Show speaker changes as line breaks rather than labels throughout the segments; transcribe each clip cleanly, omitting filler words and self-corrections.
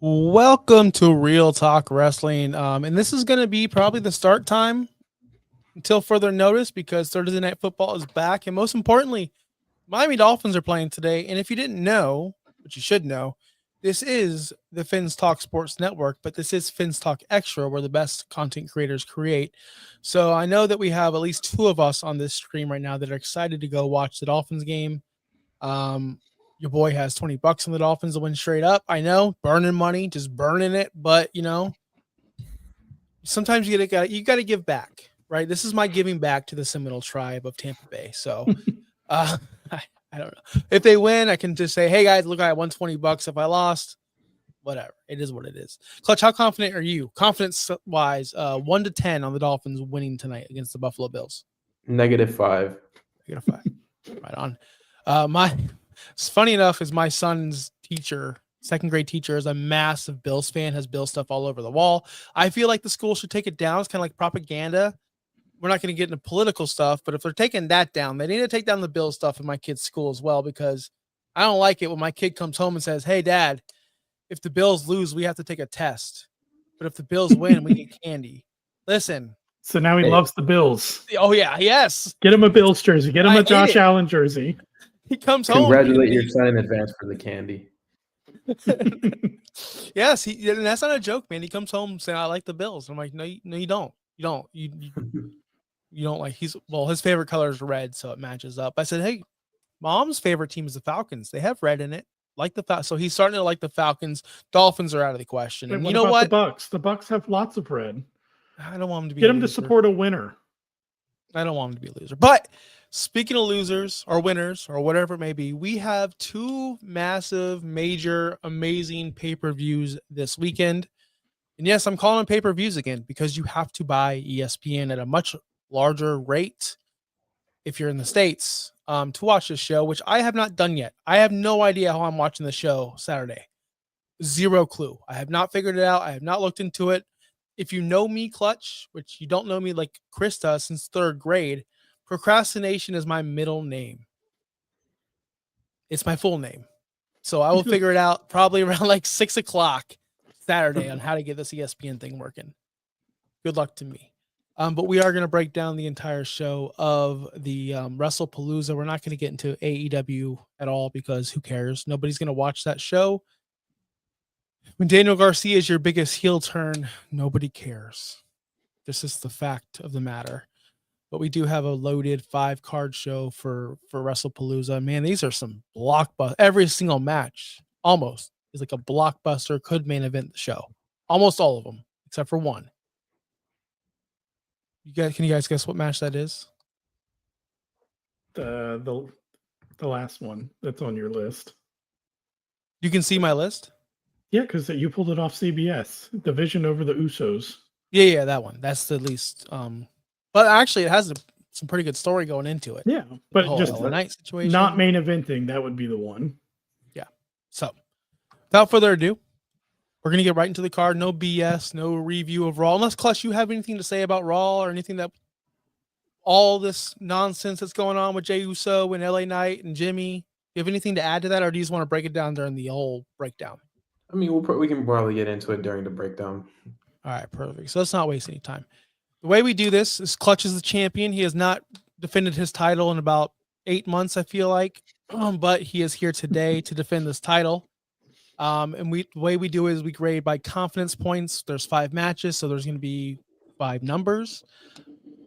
Welcome to Real Talk Wrestling. And this is going to be probably the start time until further notice because Thursday Night Football is back. And most importantly, Miami Dolphins are playing today. And if you didn't know, but you should know, this is the Fins Talk Sports Network, but this is Fins Talk Extra, where the best content creators create. So I know that we have at least two of us on this stream right now that are excited to go watch the Dolphins game. Your boy has $20 on the Dolphins to win straight up. I know, burning money, just burning it. But sometimes you got to give back, right? This is my giving back to the Seminole tribe of Tampa Bay. So, I don't know if they win. I can just say, hey guys, look, I won $20. If I lost, whatever. It is what it is. Clutch, how confident are you? Confidence wise, 1 to 10 on the Dolphins winning tonight against the Buffalo Bills.
-5.
-5. Right on. It's funny enough is my son's teacher, second grade teacher, is a massive Bills fan, has Bills stuff all over the wall. I feel like the school should take it down. It's kind of like propaganda. We're not going to get into political stuff, but if they're taking that down, they need to take down the Bills stuff in my kid's school as well, because I don't like it when my kid comes home and says, hey, Dad, if the Bills lose, we have to take a test. But if the Bills win, we get candy. Listen.
So now he loves the Bills.
Oh, yeah. Yes.
Get him a Bills jersey. Get him a Josh Allen jersey.
He comes
home. Congratulate your
he,
son in advance for the candy.
Yes, and that's not a joke, man. He comes home saying, "I like the Bills." I'm like, "No, you don't. You don't. You don't like." His favorite color is red, so it matches up. I said, "Hey, Mom's favorite team is the Falcons. They have red in it. Like the so he's starting to like the Falcons. Dolphins are out of the question. And
what
you know what?
The Bucks have lots of red.
I don't want him to be.
Get him to support a winner.
I don't want him to be a loser, but. Speaking of losers or winners or whatever it may be, we have two massive, major, amazing pay-per-views this weekend. And yes, I'm calling them pay-per-views again because you have to buy ESPN at a much larger rate if you're in the States to watch this show, which I have not done yet. I have no idea how I'm watching the show Saturday. Zero clue. I have not figured it out. I have not looked into it. If you know me, Clutch, which you don't know me like Chris does since 3rd grade, procrastination is my middle name. It's my full name. So I will figure it out probably around like 6 o'clock Saturday on how to get this ESPN thing working. Good luck to me. But we are going to break down the entire show of the Wrestlepalooza. We're not going to get into AEW at all because who cares? Nobody's going to watch that show. When Daniel Garcia is your biggest heel turn, nobody cares. This is the fact of the matter. But we do have a loaded 5-card show for Wrestlepalooza. Man, these are some blockbuster. Every single match almost is like a blockbuster, could main event the show. Almost all of them, except for one. Can you guys guess what match that is?
The last one that's on your list.
You can see my list?
Yeah, because you pulled it off CBS. Division over the Usos.
Yeah, that one. That's the least. But actually, it has some pretty good story going into it.
Yeah, but just
a night situation.
Not main eventing. That would be the one.
Yeah. So, without further ado, we're going to get right into the card. No BS, no review of Raw. Unless, Clutch, you have anything to say about Raw or anything that all this nonsense that's going on with Jey Uso and LA Knight and Jimmy. Do you have anything to add to that, or do you just want to break it down during the whole breakdown?
I mean, we can probably get into it during the breakdown.
All right, perfect. So let's not waste any time. The way we do this is Clutch is the champion. He has not defended his title in about 8 months, I feel like, but he is here today to defend this title. And the way we do it is we grade by confidence points. There's 5 matches, so there's going to be 5 numbers.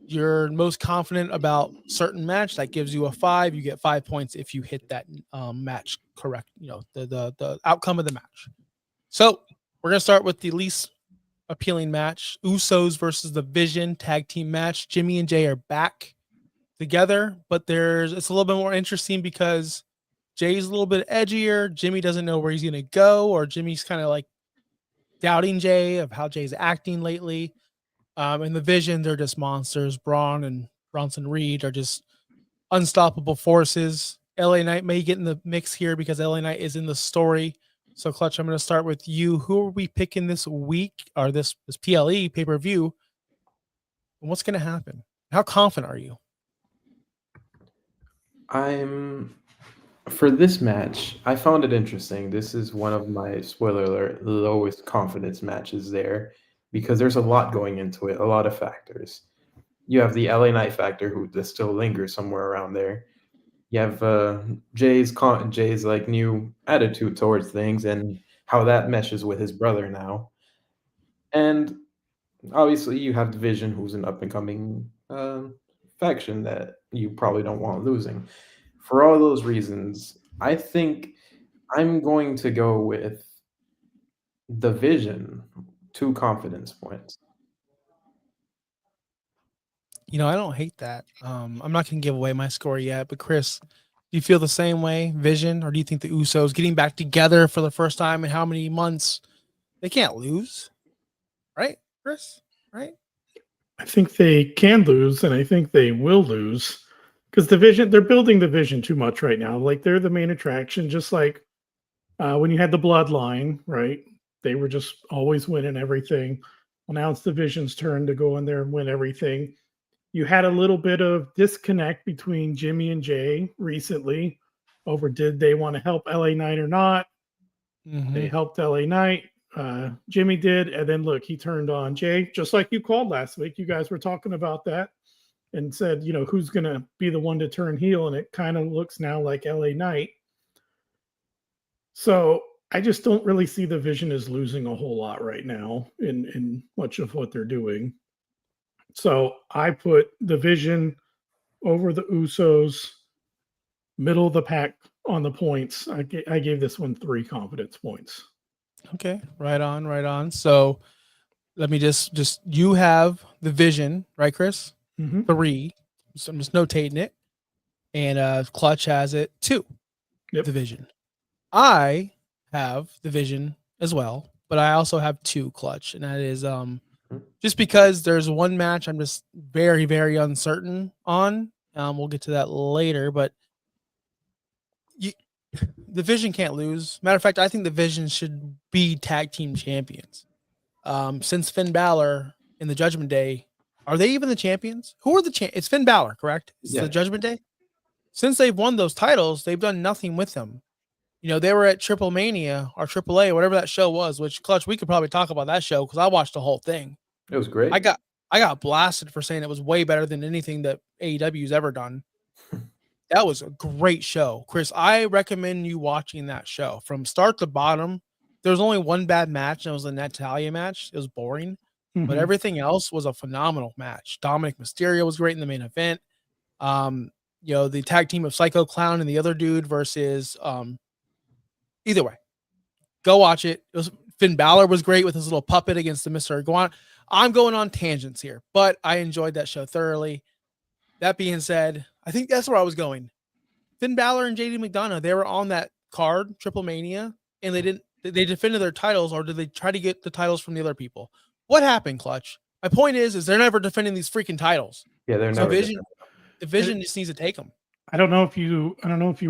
You're most confident about certain match, that gives you a 5. You get 5 points if you hit that match correct. The outcome of the match. So we're going to start with the least appealing match. Usos versus the Vision tag team match. Jimmy and Jay are back together, but it's a little bit more interesting because Jay's a little bit edgier. Jimmy doesn't know where he's going to go, or Jimmy's kind of like doubting Jay of how Jay's acting lately. And the Vision, they're just monsters. Braun and Bronson Reed are just unstoppable forces. LA Knight may get in the mix here because LA Knight is in the story. So, Clutch, I'm going to start with you. Who are we picking this week, or this PLE pay-per-view? And what's going to happen? How confident are you?
I'm For this match, I found it interesting. This is one of my, spoiler alert, lowest confidence matches there because there's a lot going into it, a lot of factors. You have the LA Knight factor who just still lingers somewhere around there. You have Jay's like new attitude towards things and how that meshes with his brother now. And obviously, you have Division, who's an up and coming faction that you probably don't want losing. For all those reasons, I think I'm going to go with Division, 2 confidence points.
I don't hate that. I'm not going to give away my score yet, but Chris, do you feel the same way, Vision, or do you think the Usos getting back together for the first time in how many months? They can't lose, right, Chris? Right?
I think they can lose, and I think they will lose because they're building Division too much right now. Like they're the main attraction, just like when you had the Bloodline, right? They were just always winning everything. Well, now it's Division's turn to go in there and win everything. You had a little bit of disconnect between Jimmy and Jay recently over did they want to help LA Knight or not. They helped LA Knight. Jimmy did, and then look, he turned on Jay, just like you called last week. You guys were talking about that and said, who's going to be the one to turn heel, and it kind of looks now like LA Knight. So I just don't really see the Vision as losing a whole lot right now in much of what they're doing. So I put the Vision over the Usos, middle of the pack on the points. I gave this one 3 confidence points.
Okay, right on. So let me just you have the Vision, right, Chris? 3. So I'm just notating it. And Clutch has it 2.
Yep.
Division. I have Division as well, but I also have 2 Clutch, and that is just because there's one match I'm just very, very uncertain on. We'll get to that later, but the Vision can't lose. Matter of fact, I think the Vision should be tag team champions. Since Finn Balor in the Judgment Day, are they even the champions? Who are the It's Finn Balor, correct? It's the Judgment Day. Since they've won those titles, they've done nothing with them. They were at Triple Mania or AAA, whatever that show was. Which Clutch, we could probably talk about that show because I watched the whole thing.
It was great.
I got blasted for saying it was way better than anything that AEW's ever done. That was a great show, Chris. I recommend you watching that show from start to bottom. There was only one bad match, and it was the Natalia match. It was boring, but everything else was a phenomenal match. Dominic Mysterio was great in the main event. The tag team of Psycho Clown and the other dude versus either way, go watch it. Finn Balor was great with his little puppet against the Mr. Iguana. I'm going on tangents here, but I enjoyed that show thoroughly. That being said, I think that's where I was going. Finn Balor and JD McDonough, they were on that card, Triple Mania, and they defended their titles, or did they try to get the titles from the other people? What happened, Clutch? My point is they're never defending these freaking titles.
Yeah, they're never.
The Vision just needs to take them.
I don't know if you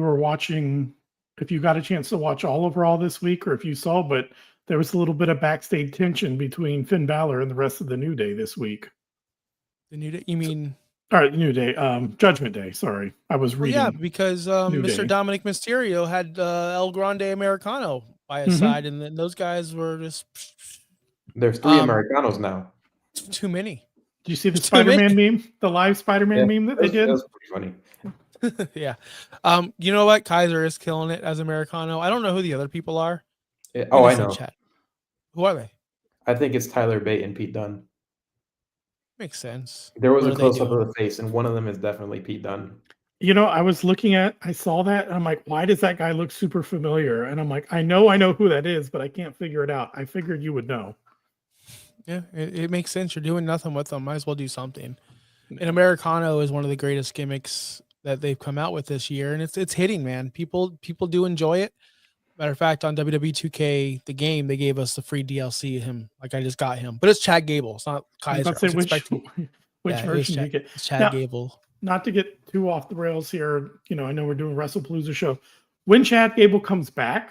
were watching, if you got a chance to watch all of Raw this week, or if you saw, but there was a little bit of backstage tension between Finn Balor and the rest of the New Day this week.
The New Day? You mean?
All right, the New Day, Judgment Day. Sorry, I was reading.
Yeah, because Mr. Dominic Mysterio had El Grande Americano by his side, and then those guys were just.
There's 3 Americanos now.
Too many.
Did you see the Spider-Man meme? The live Spider-Man meme that they did?
That was pretty funny.
Yeah. You know what? Kaiser is killing it as Americano. I don't know who the other people are.
Yeah. Oh, I know.
Chat. Who are they?
I think it's Tyler Bate and Pete Dunne.
Makes sense.
There was a close-up of the face, and one of them is definitely Pete Dunne.
I saw that, and I'm like, why does that guy look super familiar? And I'm like, I know who that is, but I can't figure it out. I figured you would know.
Yeah, it makes sense. You're doing nothing with them. Might as well do something. And Americano is one of the greatest gimmicks that they've come out with this year, and it's hitting, man. People do enjoy it. Matter of fact, on WWE 2K, the game, they gave us the free DLC of him. Like, I just got him. But it's Chad Gable. It's not Kaiser.
Which version do you get?
It's Chad Gable.
Not to get too off the rails here, I know we're doing Wrestlepalooza show. When Chad Gable comes back,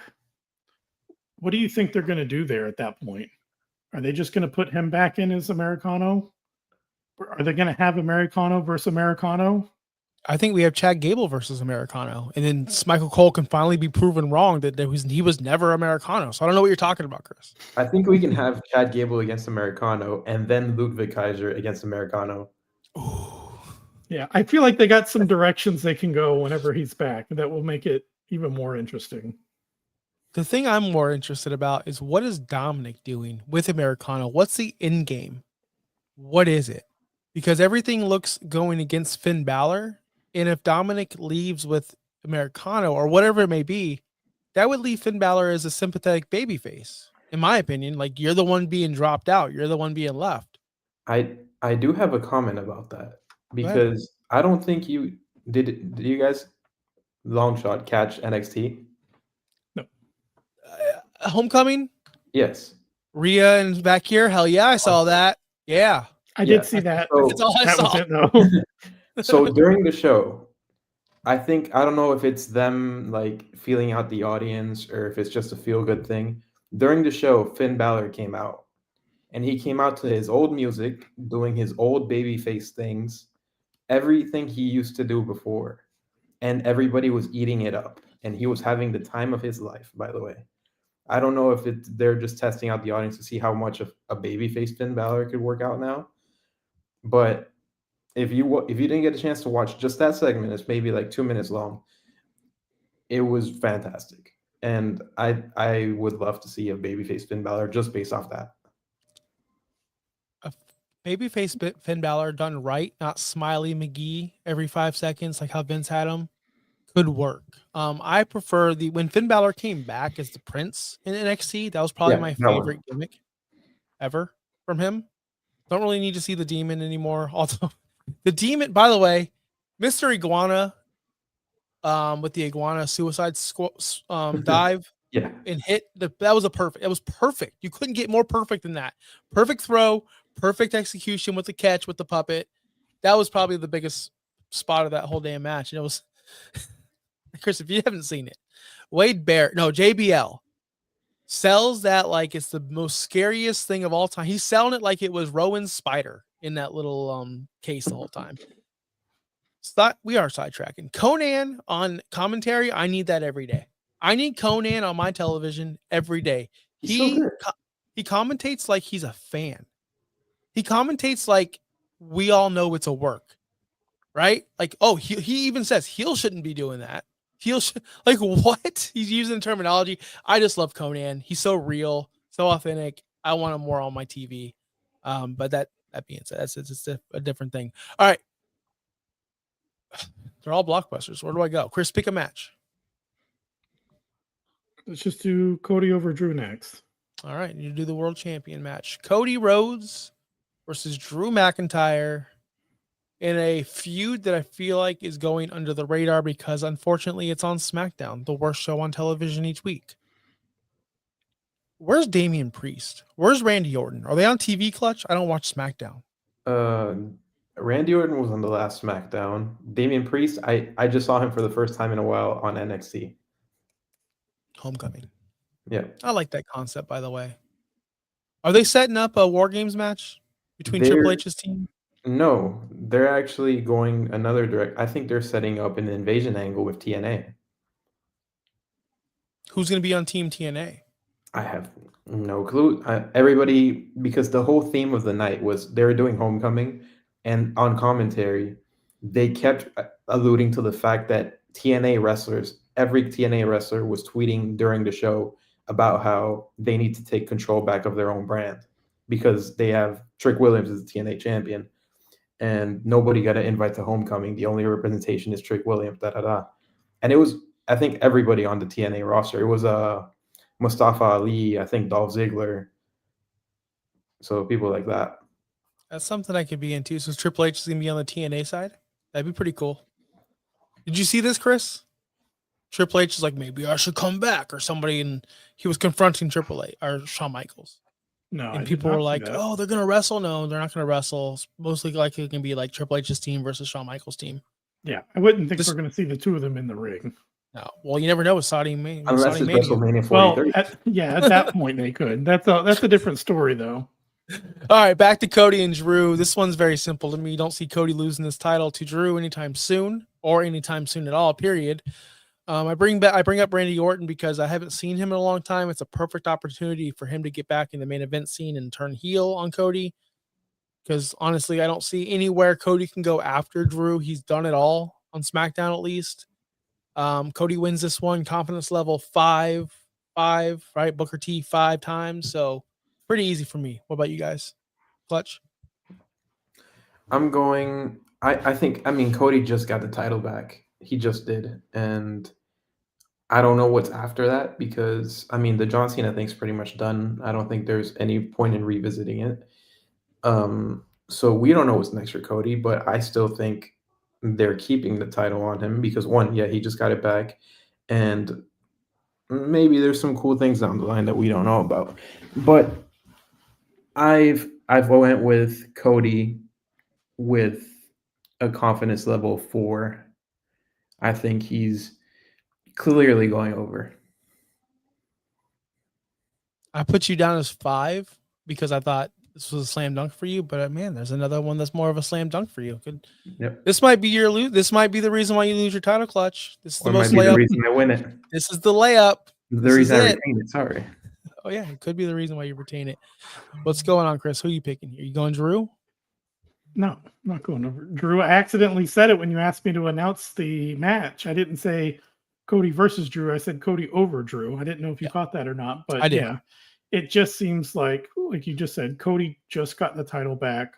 what do you think they're going to do there at that point? Are they just going to put him back in as Americano? Are they going to have Americano versus Americano?
I think we have Chad Gable versus Americano, and then Michael Cole can finally be proven wrong that he was never Americano. So I don't know what you're talking about, Chris.
I think we can have Chad Gable against Americano and then Ludwig Kaiser against Americano.
Ooh.
Yeah, I feel like they got some directions they can go whenever he's back that will make it even more interesting.
The thing I'm more interested about is what is Dominic doing with Americano? What's the end game? What is it? Because everything looks going against Finn Balor. And if Dominic leaves with Americano or whatever it may be, that would leave Finn Balor as a sympathetic babyface, in my opinion. Like, you're the one being dropped out. You're the one being left.
I do have a comment about that because I don't think you did you guys long shot catch NXT?
No.
Homecoming?
Yes.
Rhea and back here? Hell yeah, I saw that. Yeah.
I did see that.
So,
That's all I
That
saw.
was it, though.
so during the show, I don't know if it's them like feeling out the audience or if it's just a feel good thing. During the show, Finn Balor came out. And he came out to his old music, doing his old babyface things, everything he used to do before. And everybody was eating it up. And he was having the time of his life, by the way. I don't know if they're just testing out the audience to see how much of a babyface Finn Balor could work out now. But if you didn't get a chance to watch just that segment, it's maybe like 2 minutes long. It was fantastic. And I would love to see a babyface Finn Balor just based off that.
Babyface Finn Balor done right, not Smiley McGee every 5 seconds like how Vince had him, could work. I prefer when Finn Balor came back as the Prince in NXT. That was probably my favorite gimmick ever from him. Don't really need to see the Demon anymore. Also, the Demon, by the way, Mr. Iguana, with the Iguana suicide dive.
Yeah.
And hit that was perfect. It was perfect. You couldn't get more perfect than that. Perfect throw, perfect execution with the catch with the puppet. That was probably the biggest spot of that whole damn match. And it was Chris, if you haven't seen it, JBL sells that like it's the most scariest thing of all time. He's selling it like it was Rowan's spider in that little case the whole time. We are sidetracking. Conan on commentary, I need that every day. I need Conan on my television every day. He commentates like he's a fan. He commentates like we all know it's a work, right? Like, oh, he even says heel shouldn't be doing that. Like what? He's using terminology. I just love Conan. He's so real, so authentic. I want him more on my TV. But that being said, it's just a different thing. All right. They're all blockbusters. Where do I go? Chris, pick a match.
Let's just do Cody over Drew next.
All right, you do the world champion match. Cody Rhodes versus Drew McIntyre in a feud that I feel like is going under the radar because unfortunately it's on SmackDown, the worst show on television each week. Where's Damian Priest? Where's Randy Orton? Are they on TV Clutch? I don't watch SmackDown.
Randy Orton was on the last SmackDown. Damian Priest, I just saw him for the first time in a while on NXT.
Homecoming.
Yeah.
I like that concept, by the way. Are they setting up a War Games match between Triple H's team?
No, they're actually going another direct. I think they're setting up an invasion angle with TNA.
Who's going to be on Team TNA?
I have no clue. Everybody, because the whole theme of the night was they were doing Homecoming, and on commentary, they kept alluding to the fact that every TNA wrestler was tweeting during the show about how they need to take control back of their own brand because they have Trick Williams as the TNA champion and nobody got an invite to Homecoming. The only representation is Trick Williams, And it was, I think, everybody on the TNA roster. It was Mustafa Ali, I think Dolph Ziggler. So people like that.
That's something I could be into. So Triple H is going to be on the TNA side? That'd be pretty cool. Did you see this, Chris? Triple H is like, maybe I should come back or somebody, and he was confronting Triple H or Shawn Michaels.
No,
and people were like, oh, they're going to wrestle. No, they're not going to wrestle. It's mostly likely it can be like Triple H's team versus Shawn Michaels' team.
Yeah, I wouldn't think we're going to see the two of them in the ring.
No, well, you never know with Saudi Mania.
Unless it's WrestleMania 43.
Well, at that point they could. That's a different story, though.
All right, back to Cody and Drew. This one's very simple to me. You don't see Cody losing this title to Drew anytime soon, or anytime soon at all. Period. I bring up Randy Orton because I haven't seen him in a long time. It's a perfect opportunity for him to get back in the main event scene and turn heel on Cody. Because honestly, I don't see anywhere Cody can go after Drew. He's done it all on SmackDown at least. Cody wins this one, confidence level 5, right? Booker T 5 times. So pretty easy for me. What about you guys? Clutch?
I'm going. I think. I mean, Cody just got the title back. He just did, and I don't know what's after that because I mean, the John Cena thing's pretty much done. I don't think there's any point in revisiting it. So we don't know what's next for Cody, but I still think they're keeping the title on him because one, yeah, he just got it back, and maybe there's some cool things down the line that we don't know about. But I've went with Cody with a confidence level 4. I think he's clearly going over.
I put you down as 5 because I thought this was a slam dunk for you, but man, there's another one that's more of a slam dunk for you.
Yep.
This might be This might be the reason why you lose your title, Clutch. This is the
Or
most
might be the
layup.
reason I win it.
This is the layup.
The
This
reason
is
I
it.
retain it. Sorry.
Oh yeah, it could be the reason why you retain it. What's going on, Chris? Who are you picking here? You going Drew?
No, I'm not going over. Drew, I accidentally said it when you asked me to announce the match. I didn't say Cody versus Drew. I said Cody over Drew. I didn't know if you caught that or not, but
I did.
Yeah, it just seems like you just said, Cody just got the title back.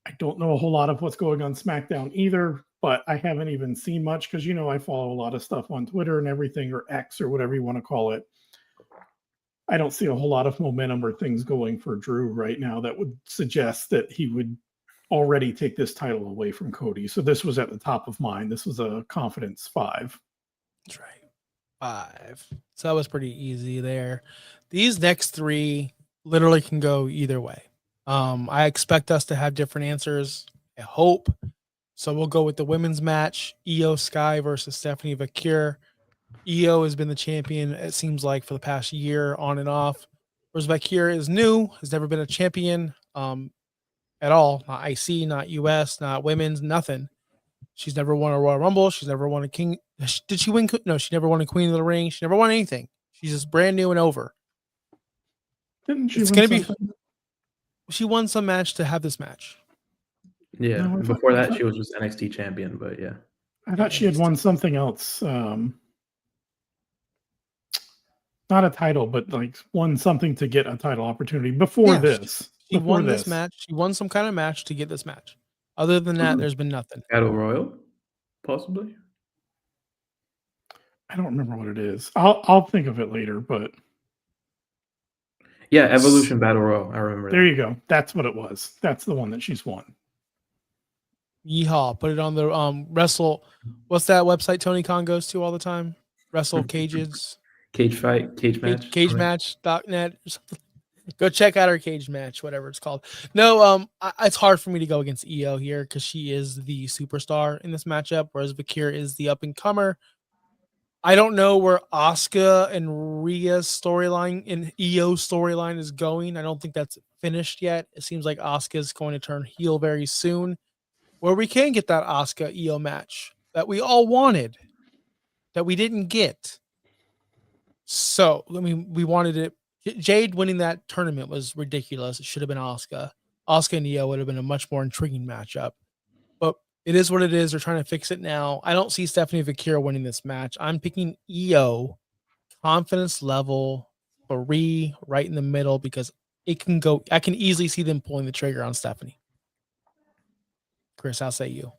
I don't know a whole lot of what's going on SmackDown either, but I haven't even seen much because, I follow a lot of stuff on Twitter and everything, or X or whatever you want to call it. I don't see a whole lot of momentum or things going for Drew right now that would suggest that he would already take this title away from Cody. So this was at the top of mine. This was a confidence 5.
That's right. 5. So that was pretty easy there. These next 3 literally can go either way. I expect us to have different answers. I hope. So we'll go with the women's match, Io Sky versus Stephanie Vakir. Io has been the champion, it seems like, for the past year on and off. Whereas Vakir is new, has never been a champion at all. Not IC, not US, not women's, nothing. She's never won a Royal Rumble. She's never won a King. Did she win? No, she never won a Queen of the Ring. She never won anything. She's just brand new and over.
Didn't she
It's
win
going to
something?
be. She won some match to have this match.
Yeah.
No,
Before that, she was just NXT champion, but yeah.
I thought she had won something else. Not a title, but won something to get a title opportunity before this.
She won this match. She won some kind of match to get this match. Other than that, there's been nothing.
Battle Royal, possibly.
I don't remember what it is. I'll think of it later, but
yeah, Evolution Battle Royal. I remember.
There you go. That's what it was. That's the one that she's won.
Yeehaw! Put it on the Wrestle. What's that website Tony Khan goes to all the time? Wrestle Cages.
Cage fight, cage match.
Cagematch.net or something. Go check out our cage match, whatever it's called. No, it's hard for me to go against Io here because she is the superstar in this matchup, whereas Vakir is the up and comer. I don't know where Asuka and Rhea's storyline and Io's storyline is going. I don't think that's finished yet. It seems like Asuka is going to turn heel very soon, where we can get that Asuka Io match that we all wanted, that we didn't get. So, I mean, we wanted it. Jade winning that tournament was ridiculous. It should have been Asuka. Asuka and Io would have been a much more intriguing matchup. But it is what it is. They're trying to fix it now. I don't see Stephanie Vakir winning this match. I'm picking Io, confidence level 3, right in the middle, because it can go. I can easily see them pulling the trigger on Stephanie. Chris, I'll say you.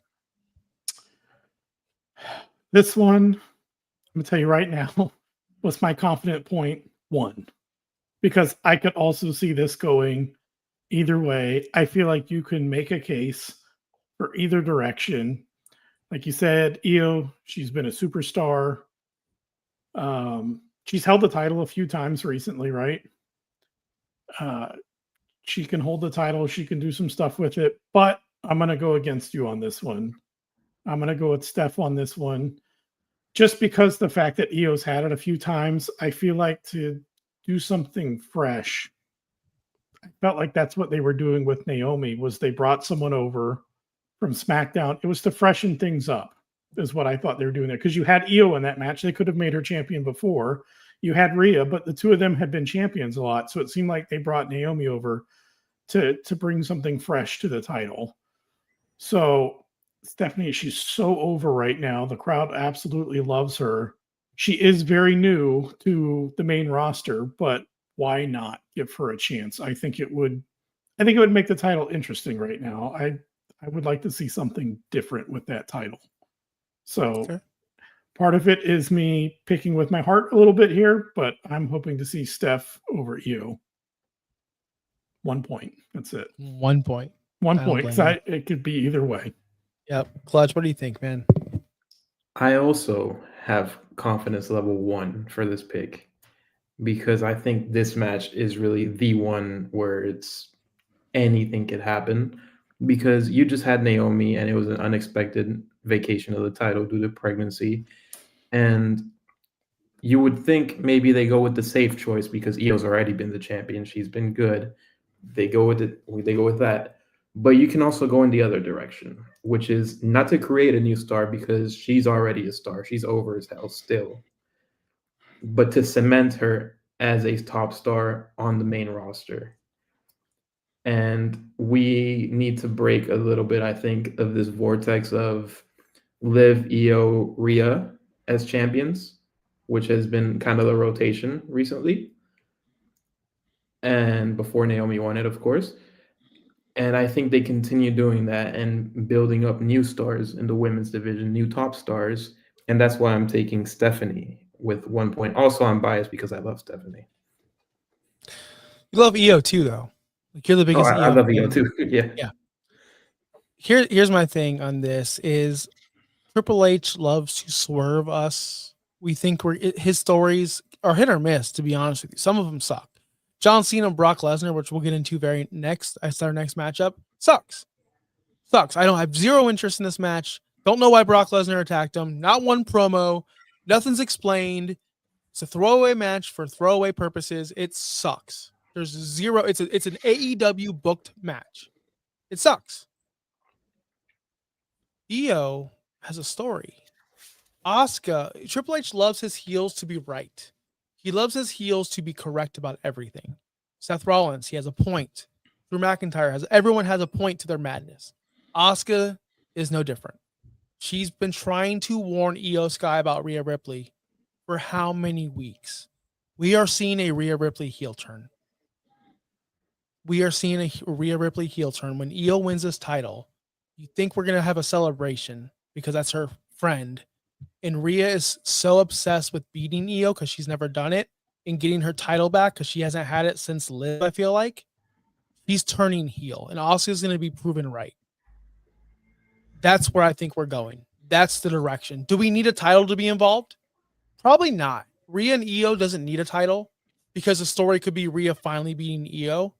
This one, I'm going to tell you right now, was my confident point 1. Because I could also see this going either way. I feel like you can make a case for either direction. Like you said, Io, she's been a superstar. She's held the title a few times recently, right? She can hold the title. She can do some stuff with it. But I'm going to go against you on this one. I'm going to go with Steph on this one. Just because the fact that Io's had it a few times, I feel like to do something fresh, felt like that's what they were doing with Naomi, was they brought someone over from SmackDown. It was to freshen things up, is what I thought they were doing there. Because you had Io in that match. They could have made her champion before. You had Rhea, but the two of them had been champions a lot. So it seemed like they brought Naomi over to bring something fresh to the title. So Stephanie, she's so over right now. The crowd absolutely loves her. She is very new to the main roster, but why not give her a chance? I think it would make the title interesting right now. I would like to see something different with that title. So part of it is me picking with my heart a little bit here, but I'm hoping to see Steph over Io. 1 point. That's it.
1 point.
1 point. It could be either way.
Yep. Clutch, what do you think, man?
I also have confidence level 1 for this pick because I think this match is really the one where it's anything could happen, because you just had Naomi and it was an unexpected vacation of the title due to pregnancy. And you would think maybe they go with the safe choice because Io's already been the champion. She's been good. They go with it. They go with that. But you can also go in the other direction, which is not to create a new star because she's already a star. She's over as hell still. But to cement her as a top star on the main roster. And we need to break a little bit, I think, of this vortex of Liv, Io, Rhea as champions, which has been kind of the rotation recently. And before Naomi won it, of course. And I think they continue doing that and building up new stars in the women's division, new top stars. And that's why I'm taking Stephanie with 1 point. Also, I'm biased because I love Stephanie.
You love Io too, though. Like, you're the biggest
I love Io too. Yeah.
Here's my thing on this is Triple H loves to swerve us. We think his stories are hit or miss, to be honest with you. Some of them suck. John Cena and Brock Lesnar, which we'll get into our next matchup, sucks. I have zero interest in this match. Don't know why Brock Lesnar attacked him. Not one promo. Nothing's explained. It's a throwaway match for throwaway purposes. It sucks. There's zero. It's an AEW booked match. It sucks. Io has a story. Asuka, Triple H loves his heels to be right. He loves his heels to be correct about everything. Seth Rollins, he has a point. Drew McIntyre everyone has a point to their madness. Asuka is no different. She's been trying to warn Io Sky about Rhea Ripley for how many weeks? We are seeing a Rhea Ripley heel turn. When Io wins this title. You think we're going to have a celebration because that's her friend. And Rhea is so obsessed with beating Io because she's never done it and getting her title back because she hasn't had it since Liv, I feel like. He's turning heel, and Asuka's going to be proven right. That's where I think we're going. That's the direction. Do we need a title to be involved? Probably not. Rhea and Io doesn't need a title because the story could be Rhea finally beating Io.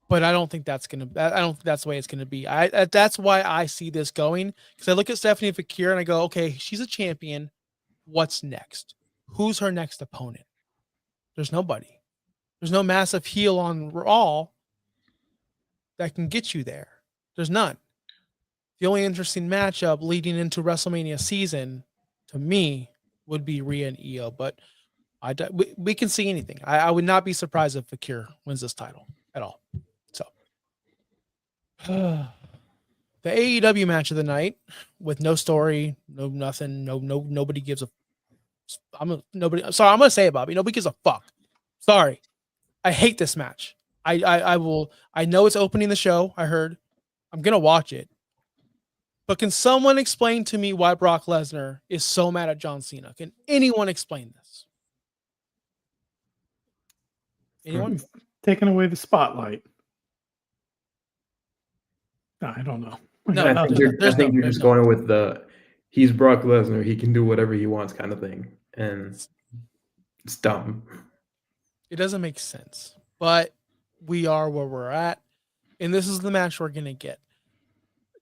But I don't think that's the way it's gonna be. That's why I see this going, because I look at Stephanie Fakir and I go, okay, she's a champion. What's next? Who's her next opponent? There's nobody. There's no massive heel on Raw that can get you there. There's none. The only interesting matchup leading into WrestleMania season, to me, would be Rhea and Io. But we can see anything. I would not be surprised if Fakir wins this title at all. The AEW match of the night with no story, no nothing, nobody gives a. I'm going to say it, Bobby. Nobody gives a fuck. Sorry, I hate this match. I know it's opening the show. I heard. I'm gonna watch it. But can someone explain to me why Brock Lesnar is so mad at John Cena? Can anyone explain this? Anyone?
Taking away the spotlight. No, I don't know.
I think you're just going with he's Brock Lesnar, he can do whatever he wants kind of thing. And it's dumb.
It doesn't make sense. But we are where we're at. And this is the match we're going to get.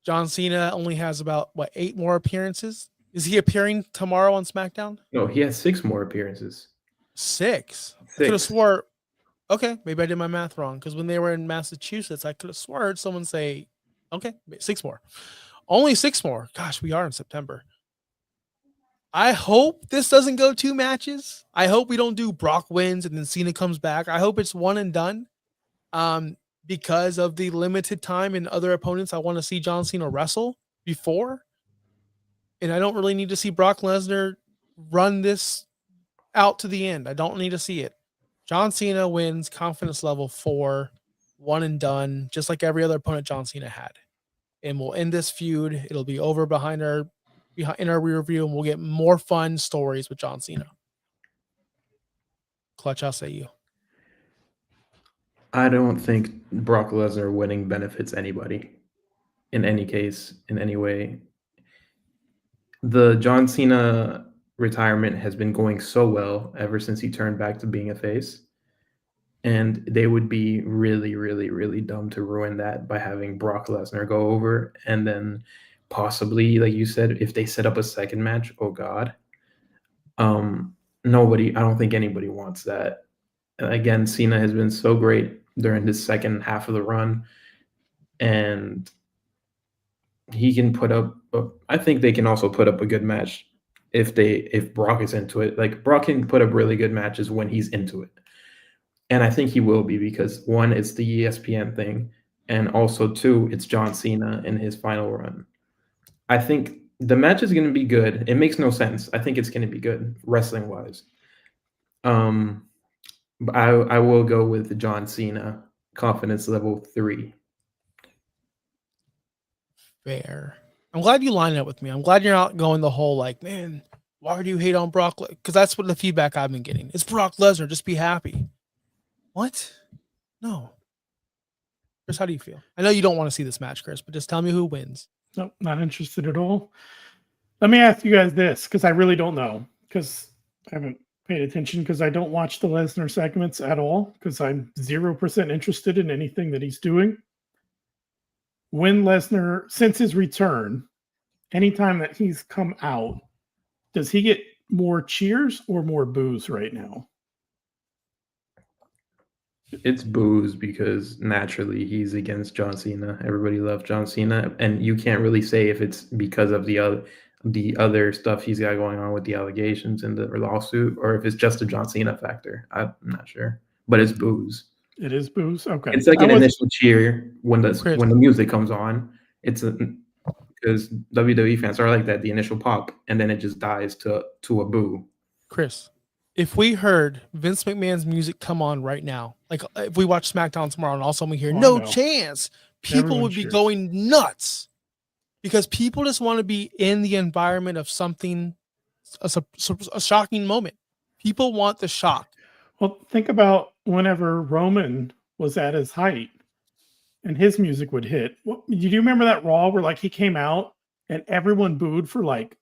John Cena only has about, 8 more appearances? Is he appearing tomorrow on SmackDown?
No, he has 6 more appearances.
6? I could have swore Okay, maybe I did my math wrong because when they were in Massachusetts, I could have sworn someone say, okay, 6 more. Only 6 more. Gosh, we are in September. I hope this doesn't go 2 matches. I hope we don't do Brock wins and then Cena comes back. I hope it's one and done. Because of the limited time and other opponents I want to see John Cena wrestle before. And I don't really need to see Brock Lesnar run this out to the end. I don't need to see it. John Cena wins confidence level 4, one and done, just like every other opponent John Cena had. And we'll end this feud. It'll be over in our rear view, and we'll get more fun stories with John Cena. Clutch, I'll say you.
I don't think Brock Lesnar winning benefits anybody in any case, in any way. The John Cena retirement has been going so well ever since he turned back to being a face. And they would be really, really, really dumb to ruin that by having Brock Lesnar go over. And then possibly, like you said, if they set up a second match, oh God. I don't think anybody wants that. Again, Cena has been so great during his second half of the run. And he can put up, I think they can also put up a good match if Brock is into it. Like Brock can put up really good matches when he's into it. And I think he will be because 1, it's the ESPN thing. And also 2, it's John Cena in his final run. I think the match is going to be good. It makes no sense. I think it's going to be good wrestling wise. But I will go with John Cena confidence level 3.
Fair. I'm glad you lined up with me. I'm glad you're not going the whole like, man, why do you hate on Brock? Because that's what the feedback I've been getting. It's Brock Lesnar. Just be happy. What? No. Chris, how do you feel? I know you don't want to see this match, Chris, but just tell me who wins.
Nope, not interested at all. Let me ask you guys this, because I really don't know, because I haven't paid attention, because I don't watch the Lesnar segments at all, because I'm 0% interested in anything that he's doing. When Lesnar, since his return, anytime that he's come out, does he get more cheers or more boos right now?
It's boos because naturally he's against John Cena. Everybody loves John Cena, and you can't really say if it's because of the other stuff he's got going on with the allegations and the lawsuit, or if it's just a John Cena factor. I'm not sure, but it's boos.
It is boos. Okay,
it's like an initial cheer when the music comes on. It's because WWE fans are like that, the initial pop, and then it just dies to a boo.
Chris, if we heard Vince McMahon's music come on right now, like if we watch SmackDown tomorrow and all of a sudden we hear no chance, people would be going nuts because people just want to be in the environment of something, a shocking moment. People want the shock.
Well, think about whenever Roman was at his height and his music would hit. Do you remember that Raw where like he came out and everyone booed for like,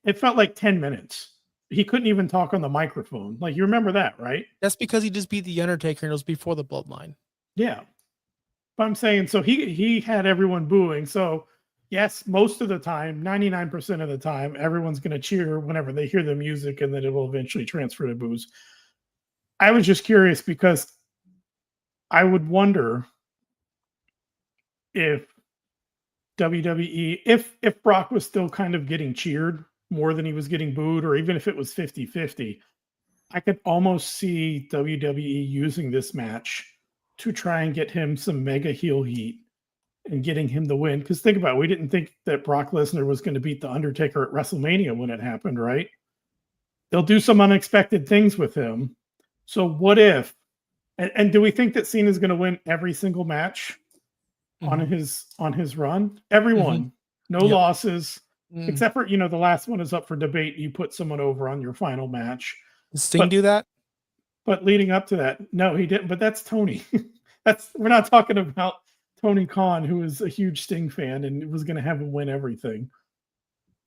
it felt like 10 minutes. He couldn't even talk on the microphone. Like, you remember that, right?
That's because he just beat The Undertaker and it was before the bloodline.
Yeah. But I'm saying, so he had everyone booing. So yes, most of the time, 99% of the time, everyone's going to cheer whenever they hear the music, and then it will eventually transfer to boos. I was just curious because I would wonder if WWE, if Brock was still kind of getting cheered more than he was getting booed, or even if it was 50-50, I could almost see WWE using this match to try and get him some mega heel heat and getting him the win. Because think about it, we didn't think that Brock Lesnar was going to beat The Undertaker at WrestleMania when it happened, right? They'll do some unexpected things with him. So what if, and do we think that Cena's going to win every single match on his run? Everyone, no losses, except for, the last one is up for debate. You put someone over on your final match.
Did Sting do that?
But leading up to that, no, he didn't. But that's Tony. We're not talking about Tony Khan, who is a huge Sting fan and was going to have him win everything.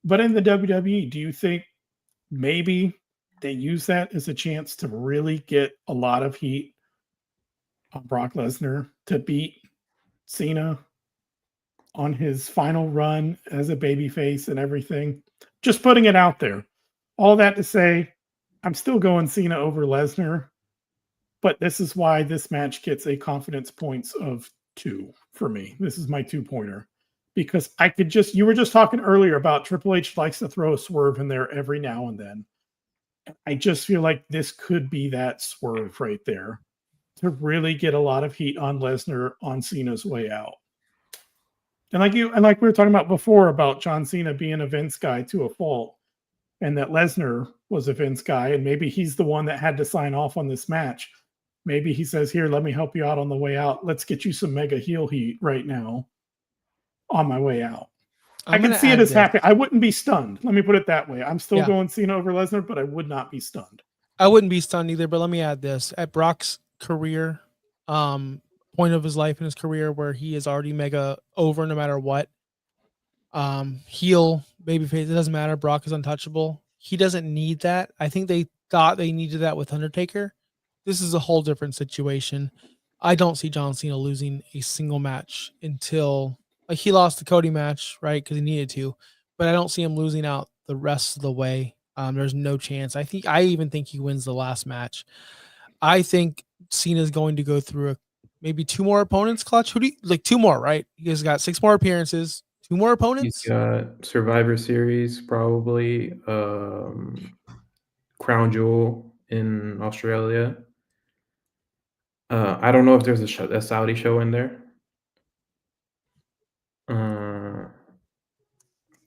But in the WWE, do you think maybe they use that as a chance to really get a lot of heat on Brock Lesnar to beat Cena on his final run as a babyface and everything? Just putting it out there. All that to say, I'm still going Cena over Lesnar, But this is why this match gets a confidence points of 2 for me. This is my 2-pointer. Because you were just talking earlier about Triple H likes to throw a swerve in there every now and then. I just feel like this could be that swerve right there to really get a lot of heat on Lesnar on Cena's way out. And like we were talking about before about John Cena being a Vince guy to a fault, and that Lesnar was a Vince guy, and maybe he's the one that had to sign off on this match. Maybe he says, "Here, let me help you out on the way out. Let's get you some mega heel heat right now on my way out." I can see it as happy. I wouldn't be stunned. Let me put it that way. I'm still going Cena over Lesnar, but I would not be stunned.
I wouldn't be stunned either, but let me add this. At Brock's career, point of his life in his career where he is already mega over no matter what. Heel, babyface, it doesn't matter. Brock is untouchable. He doesn't need that. I think they thought they needed that with Undertaker. This is a whole different situation. I don't see John Cena losing a single match until he lost the Cody match, right? Because he needed to, but I don't see him losing out the rest of the way. There's no chance. I even think he wins the last match. I think Cena's going to go through maybe 2 more opponents. Clutch, 2 more, right? He's got 6 more appearances, 2 more opponents.
He's got Survivor Series, probably Crown Jewel in Australia. I don't know if there's a Saudi show in there.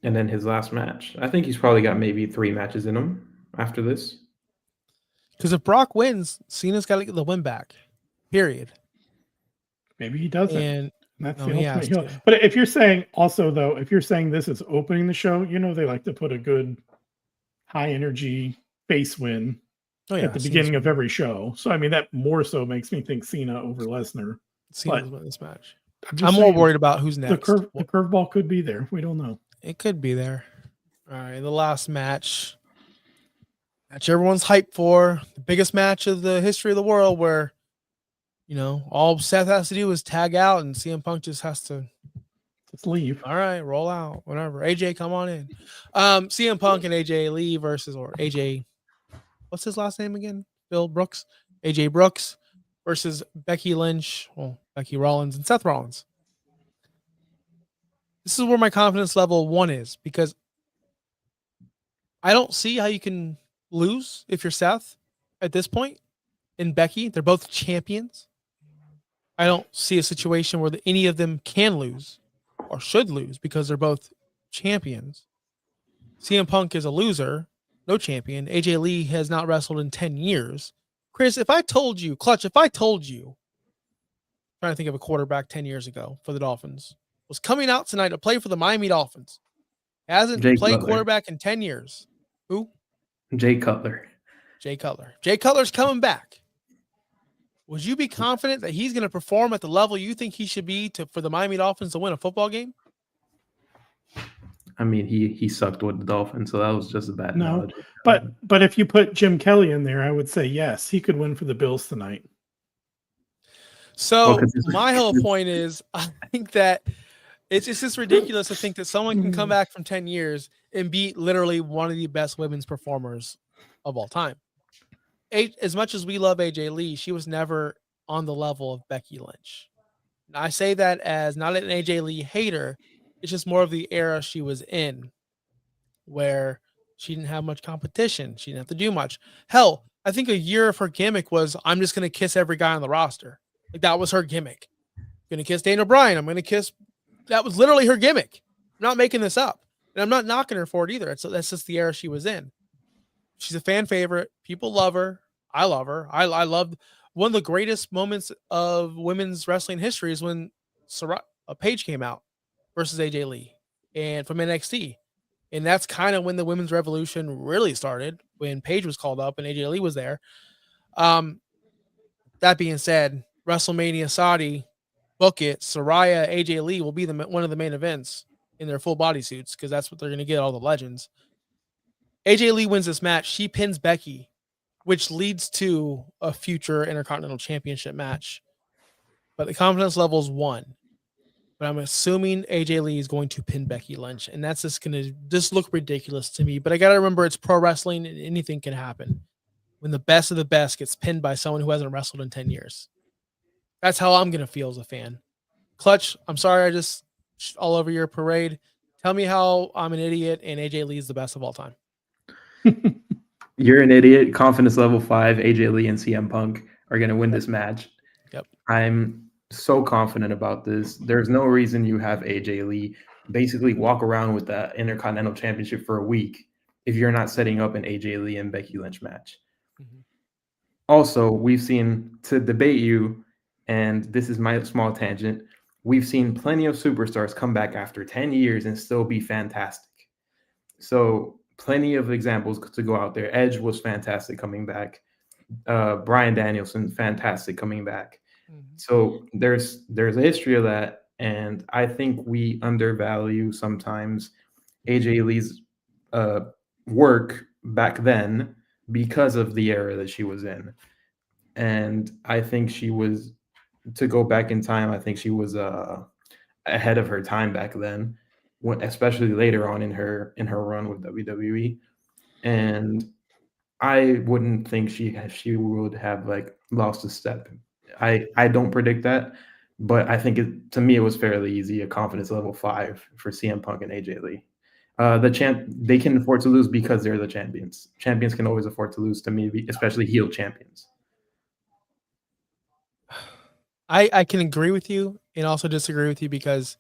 And then his last match. I think he's probably got maybe 3 matches in him after this.
Because if Brock wins, Cena's got to get the win back. Period.
Maybe he doesn't.
And
that's the ultimate heel. But if you're saying this is opening the show, they like to put a good high energy face win at the beginning of every show. So I mean that more so makes me think Cena over Lesnar.
Cena's win this match. I'm more worried about who's next.
The curveball could be there. We don't know.
It could be there. All right, the last match everyone's hyped for, the biggest match of the history of the world, where all Seth has to do is tag out and CM Punk just has to
leave.
All right, roll out, whatever. AJ, come on in. CM Punk and AJ Lee AJ, what's his last name again? Bill Brooks. AJ Brooks versus Becky Lynch, Becky Rollins and Seth Rollins. This is where my confidence level 1 is, because I don't see how you can lose if you're Seth at this point. And Becky, they're both champions. I don't see a situation where any of them can lose or should lose because they're both champions. CM Punk is a loser, no champion. AJ Lee has not wrestled in 10 years. Chris, if I told you, trying to think of a quarterback 10 years ago for the Dolphins, was coming out tonight to play for the Miami Dolphins. Hasn't played quarterback in 10 years. Who?
Jay Cutler.
Jay Cutler's coming back. Would you be confident that he's going to perform at the level you think he should be for the Miami Dolphins to win a football game?
I mean, he sucked with the Dolphins, so that was just a bad analogy.
But if you put Jim Kelly in there, I would say yes, he could win for the Bills tonight.
So my whole point is, I think that it's just ridiculous to think that someone can come back from 10 years and beat literally one of the best women's performers of all time. As much as we love AJ Lee, she was never on the level of Becky Lynch. Now, I say that as not an AJ Lee hater. It's just more of the era she was in, where she didn't have much competition. She didn't have to do much. Hell, I think a year of her gimmick was, I'm just going to kiss every guy on the roster. Like, that was her gimmick. I'm going to kiss Daniel Bryan. I'm going to kiss. That was literally her gimmick. I'm not making this up. And I'm not knocking her for it either. That's just the era she was in. She's a fan favorite. People love her. I love her. I loved one of the greatest moments of women's wrestling history is when Paige came out versus AJ Lee and from NXT. And that's kind of when the women's revolution really started, when Paige was called up and AJ Lee was there. That being said, WrestleMania Saudi, book it. Saraya, AJ Lee will be one of the main events in their full body suits, because that's what they're going to get, all the legends. AJ Lee wins this match. She pins Becky, which leads to a future Intercontinental Championship match. But the confidence level is 1. But I'm assuming AJ Lee is going to pin Becky Lynch, and that's just going to look ridiculous to me. But I got to remember, it's pro wrestling and anything can happen. when the best of the best gets pinned by someone who hasn't wrestled in 10 years. That's how I'm going to feel as a fan. Clutch, I'm sorry I just all over your parade. Tell me how I'm an idiot and AJ Lee is the best of all time.
You're an idiot. Confidence level 5. AJ Lee and CM Punk are going to win this match.
Yep.
I'm so confident about this. There's no reason you have AJ Lee basically walk around with the Intercontinental Championship for a week if you're not setting up an AJ Lee and Becky Lynch match. Mm-hmm. Also, we've seen, to debate you, and this is my small tangent, we've seen plenty of superstars come back after 10 years and still be fantastic. So plenty of examples to go out there. Edge was fantastic coming back. Bryan Danielson, fantastic coming back. Mm-hmm. So there's a history of that, and I think we undervalue sometimes AJ Lee's work back then because of the era that she was in. And I think she was, to go back in time, I think she was ahead of her time back then, especially later on in her run with WWE. And I wouldn't think she would have like lost a step. I don't predict that, but I think to me it was fairly easy, a confidence level 5 for CM Punk and AJ Lee. They can afford to lose because they're the champions. Champions can always afford to lose, to me, especially heel champions.
I can agree with you and also disagree with you because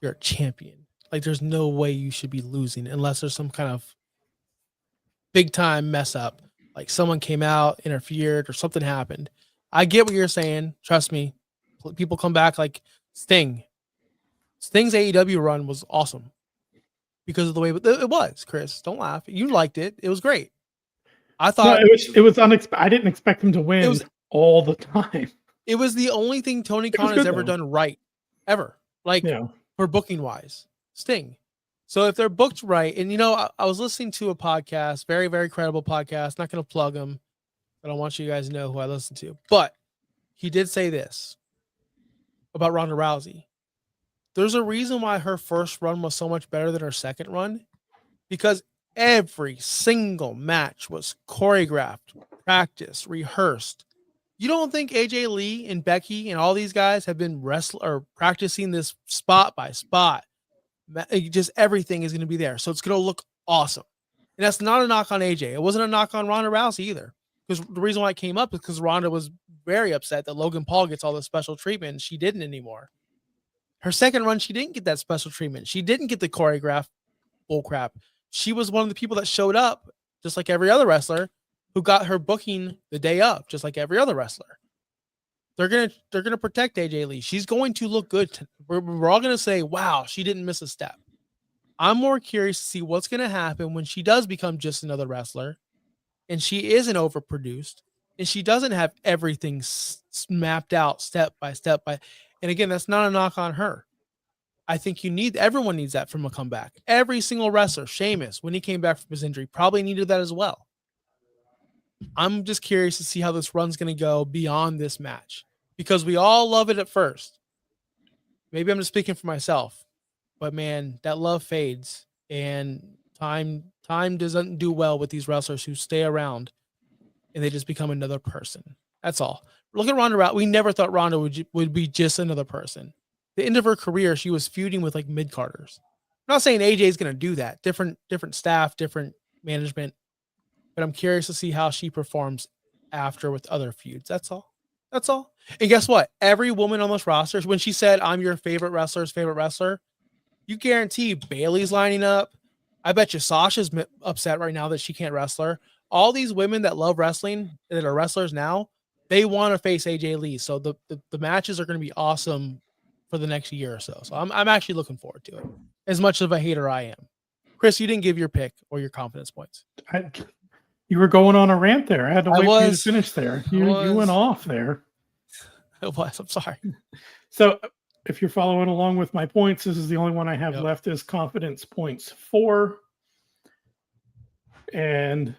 you're a champion. Like, there's no way you should be losing unless there's some kind of big time mess up. Like someone came out, interfered, or something happened. I get what you're saying. Trust me. People come back like Sting. Sting's AEW run was awesome because of the way it was, Chris. Don't laugh. You liked it. It was great. I thought
it was unexpected. I didn't expect him to win all the time.
It was the only thing Tony Khan has ever done right, ever. Like, for booking wise, Sting. So if they're booked right, and I was listening to a podcast, very, very credible podcast, not going to plug them, but I want you guys to know who I listen to. But he did say this about Ronda Rousey. There's a reason why her first run was so much better than her second run, because every single match was choreographed, practiced, rehearsed. You don't think AJ Lee and Becky and all these guys have been practicing this spot by spot? Just everything is going to be there. So it's going to look awesome. And that's not a knock on AJ. It wasn't a knock on Ronda Rousey either. Because the reason why it came up is because Ronda was very upset that Logan Paul gets all the special treatment and she didn't anymore. Her second run, she didn't get that special treatment. She didn't get the choreographed bullcrap. She was one of the people that showed up, just like every other wrestler, who got her booking the day of, just like every other wrestler. They're gonna protect AJ Lee. She's going to look good. We're all gonna say, "Wow, she didn't miss a step." I'm more curious to see what's gonna happen when she does become just another wrestler, and she isn't overproduced, and she doesn't have everything mapped out step by step. And again, that's not a knock on her. I think everyone needs that from a comeback. Every single wrestler, Sheamus, when he came back from his injury, probably needed that as well. I'm just curious to see how this run's going to go beyond this match, because we all love it at first. Maybe I'm just speaking for myself, but man, that love fades, and time doesn't do well with these wrestlers who stay around and they just become another person. That's all. Look at Ronda Rousey. We never thought Ronda would be just another person. The end of her career, she was feuding with like mid-carders. I'm not saying AJ is going to do that. Different staff, different management. But I'm curious to see how she performs after with other feuds. That's all. And guess what? Every woman on this roster, when she said, "I'm your favorite wrestler's favorite wrestler," you guarantee Bayley's lining up. I bet you Sasha's upset right now that she can't wrestle. All these women that love wrestling, that are wrestlers now, they want to face AJ Lee. So the matches are going to be awesome for the next year or so. So I'm actually looking forward to it. As much of a hater I am. Chris, you didn't give your pick or your confidence points.
You were going on a rant there. I had to wait for you to finish there. You went off there.
It was. I'm sorry.
So if you're following along with my points, this is the only one I have left is confidence points 4. And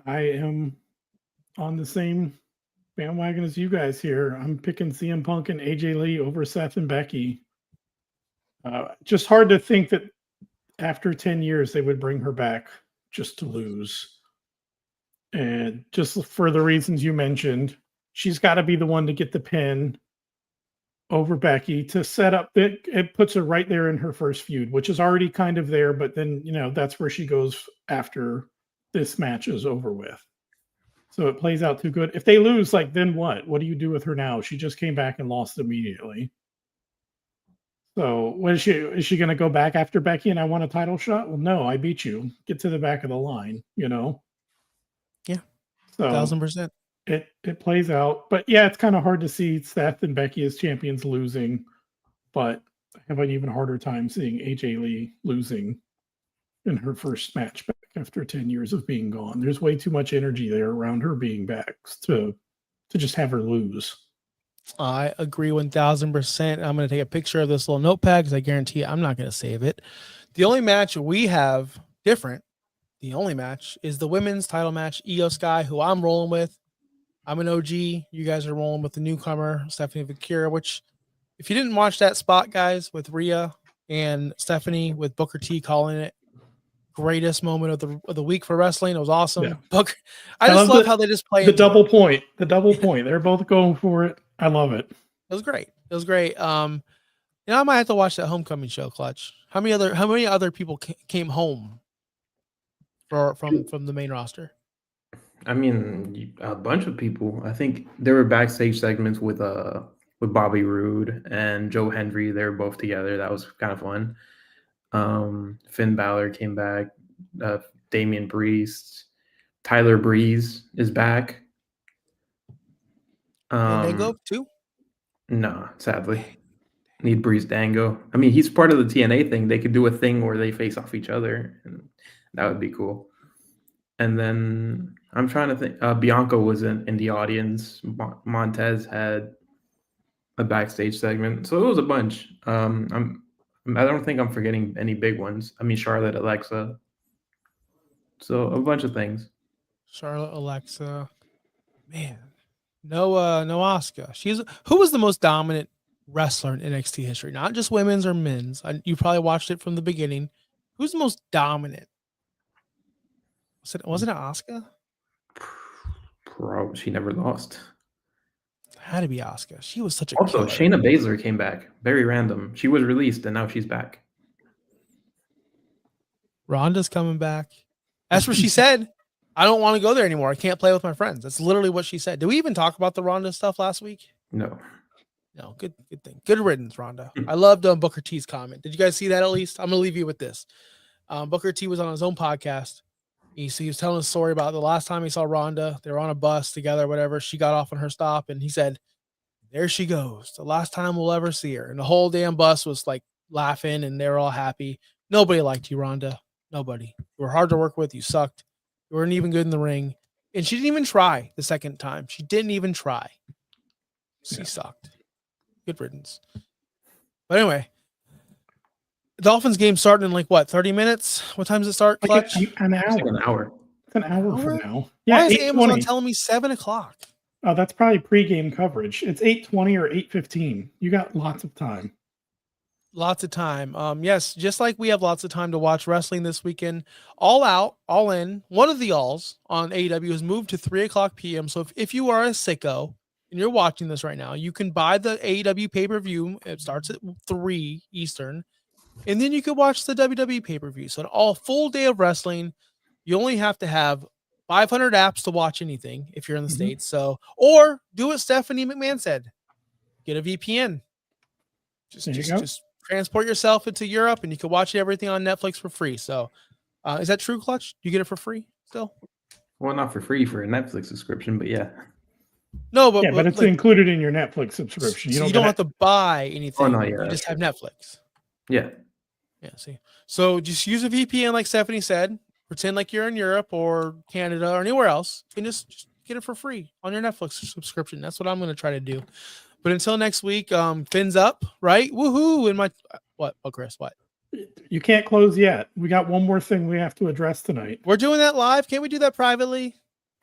I am on the same bandwagon as you guys here. I'm picking CM Punk and AJ Lee over Seth and Becky. Just hard to think that after 10 years they would bring her back just to lose. And just for the reasons you mentioned, she's got to be the one to get the pin over Becky to set up. It puts her right there in her first feud, which is already kind of there. But then, that's where she goes after this match is over with. So it plays out too good. If they lose, then what? What do you do with her now? She just came back and lost immediately. So what is she going to go back after Becky and I want a title shot? Well, no, I beat you. Get to the back of the line,
Yeah.
So
1000%.
It plays out. But yeah, it's kind of hard to see Seth and Becky as champions losing. But I have an even harder time seeing AJ Lee losing in her first match back after 10 years of being gone. There's way too much energy there around her being back to just have her lose.
I agree 1000%. I'm going to take a picture of this little notepad because I guarantee you I'm not going to save it. The only match we have different, the only match is the women's title match, Io Sky, who I'm rolling with. I'm an OG. You guys are rolling with the newcomer, Stephanie Vakira, which if you didn't watch that spot, guys, with Rhea and Stephanie with Booker T calling it greatest moment of the week for wrestling. It was awesome.
Yeah.
Booker, I just love how they just play
the double point. The double point. They're both going for it. I love it.
It was great. It was great. I might have to watch that homecoming show, Clutch. How many other people came home from the main roster?
I mean, a bunch of people. I think there were backstage segments with Bobby Roode and Joe Hendry. They were both together. That was kind of fun. Finn Balor came back. Damian Priest. Tyler Breeze is back.
Dango too?
No, sadly. Need Breeze Dango. I mean, he's part of the TNA thing. They could do a thing where they face off each other, and that would be cool. And then I'm trying to think. Bianca was in the audience. Montez had a backstage segment, so it was a bunch. I don't think I'm forgetting any big ones. I mean, Charlotte, Alexa. So a bunch of things.
Charlotte, Alexa, man. No Asuka. Who was the most dominant wrestler in NXT history? Not just women's or men's. You probably watched it from the beginning. Who's the most dominant? Wasn't it Asuka?
She never lost.
It had to be Asuka. She was such a
Also,
killer.
Shayna Baszler came back. Very random. She was released and now she's back.
Ronda's coming back. That's what she said. I don't want to go there anymore. I can't play with my friends. That's literally what she said. Did we even talk about the Ronda stuff last week?
No.
No, good thing. Good riddance, Ronda. I loved Booker T's comment. Did you guys see that at least? I'm going to leave you with this. Booker T was on his own podcast. He was telling a story about the last time he saw Ronda. They were on a bus together, whatever. She got off on her stop, and he said, there she goes. The last time we'll ever see her. And the whole damn bus was like laughing, and they were all happy. Nobody liked you, Ronda. Nobody. You were hard to work with. You sucked. You weren't even good in the ring. And she didn't even try the second time. She didn't even try. She sucked. Good riddance. But anyway, the Dolphins game starting in 30 minutes? What time does it start, Clutch?
An hour.
It's like an hour.
It's an hour from now.
Why is Amazon telling me 7 o'clock?
Oh, that's probably pregame coverage. It's 8:20 or 8:15. You got lots of time.
Lots of time. Yes, just like we have lots of time to watch wrestling this weekend. All Out, All In, one of the alls on AEW has moved to 3 o'clock p.m. So if you are a sicko and you're watching this right now, you can buy the AEW pay-per-view. It starts at 3 Eastern. And then you could watch the WWE pay-per-view. So an full day of wrestling. You only have to have 500 apps to watch anything if you're in the States. So, or do what Stephanie McMahon said. Get a VPN. Just transport yourself into Europe and you can watch everything on Netflix for free. So is that true, Clutch? Do you get it for free still?
Well, not for free for a Netflix subscription, but yeah.
No, but
it's included in your Netflix subscription.
You don't have to buy anything.
Oh, no, yeah,
you just have Netflix.
Yeah.
Yeah, see. So just use a VPN like Stephanie said. Pretend like you're in Europe or Canada or anywhere else and just get it for free on your Netflix subscription. That's what I'm going to try to do. But until next week, Finn's up, right? Woohoo! In my what? Oh, Chris, what?
You can't close yet. We got one more thing we have to address tonight.
We're doing that live. Can't we do that privately?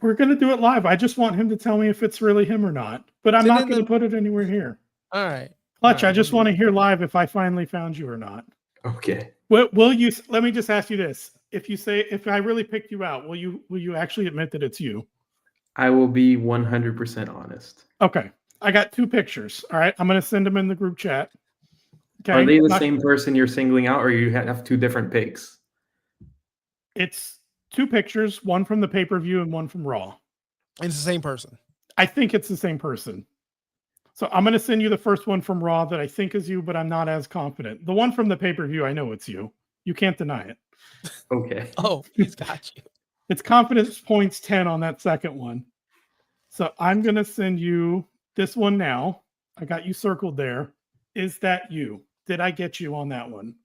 We're going to do it live. I just want him to tell me if it's really him or not. But I'm not going to put it anywhere here.
All right.
Clutch, I just want to hear live if I finally found you or not.
Okay.
Will you? Let me just ask you this. if I really picked you out, will you actually admit that it's you?
I will be 100% honest.
Okay. I got 2 pictures. All right. I'm going to send them in the group chat. Okay.
Are they the same person you're singling out, or you have 2 different picks?
It's 2 pictures, one from the pay-per-view and one from Raw.
It's the same person.
I think it's the same person. So I'm going to send you the first one from Raw that I think is you, but I'm not as confident. The one from the pay-per-view, I know it's you. You can't deny it.
Okay.
Oh, he's got you.
It's confidence points 10 on that second one. So I'm going to send you this one now. I got you circled there. Is that you? Did I get you on that one?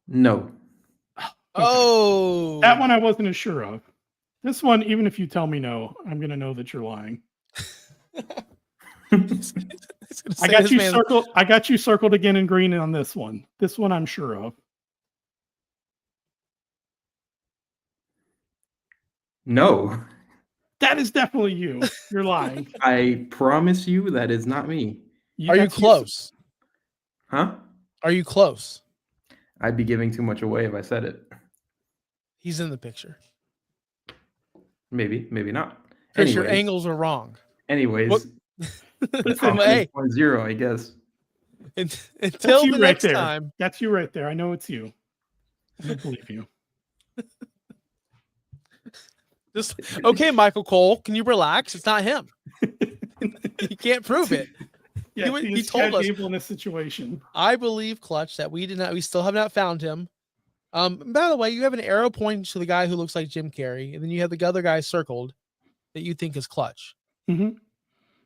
No.
Oh,
That one I wasn't as sure of. This one, even if you tell me no, I'm going to know that you're lying. I got you circled. I got you circled again in green on this one. This one I'm sure of.
No.
That is definitely you. You're lying.
I promise you that is not me.
Are you close?
Huh?
Are you close?
I'd be giving too much away if I said it.
He's in the picture.
Maybe, maybe not.
Chris, your angles are wrong.
Anyways,
Hey,
1-0, I guess.
Until the next time.
That's you right there. I know it's you. I don't believe you.
Just okay, Michael Cole. Can you relax? It's not him. He can't prove it.
Yeah,
he told us
in this situation.
I believe, Clutch, that we still have not found him. By the way, you have an arrow pointing to the guy who looks like Jim Carrey, and then you have the other guy circled that you think is Clutch.
Mm-hmm.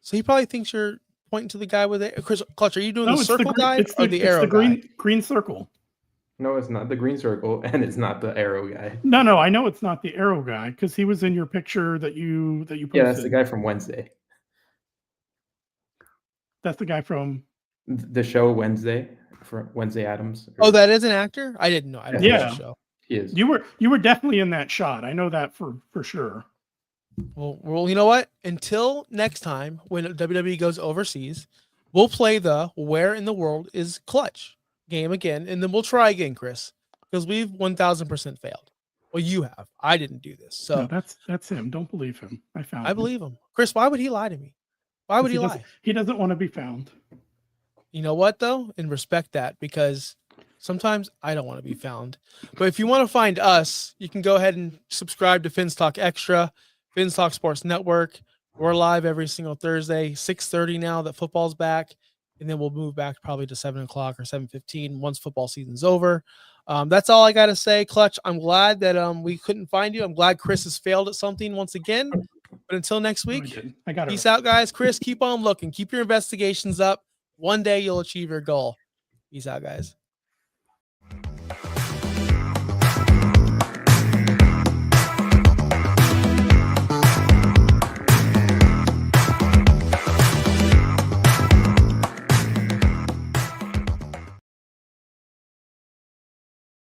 So he probably thinks you're pointing to the guy with it. Chris, Clutch, are you doing the circle guy or the arrow guy?
Green circle.
No, it's not the green circle, and it's not the arrow guy.
No, I know it's not the arrow guy because he was in your picture that you posted.
Yeah, that's the guy from Wednesday.
That's the guy from
the show Wednesday, for Wednesday Addams.
Oh, that is an actor? I didn't know. I didn't know the show.
He is.
You were definitely in that shot. I know that for sure.
Well, you know what? Until next time, when WWE goes overseas, we'll play the "Where in the World is Clutch" game again, and then we'll try again, Chris, because we've 1000% failed. Well, you have. I didn't do this, so
no, that's him. Don't believe him. I
believe him, Chris. Why would he lie to me? Why would he lie?
He doesn't want to be found.
You know what, though? And respect that, because sometimes I don't want to be found. But if you want to find us, you can go ahead and subscribe to Fins Talk Extra, Fins Talk Sports Network. We're live every single Thursday, 6:30 now that football's back. And then we'll move back probably to 7 o'clock or 7:15 once football season's over. That's all I got to say, Clutch. I'm glad that we couldn't find you. I'm glad Chris has failed at something once again. But until next week,
I got it.
Peace out, guys. Chris, keep on looking. Keep your investigations up. One day you'll achieve your goal. Peace out, guys.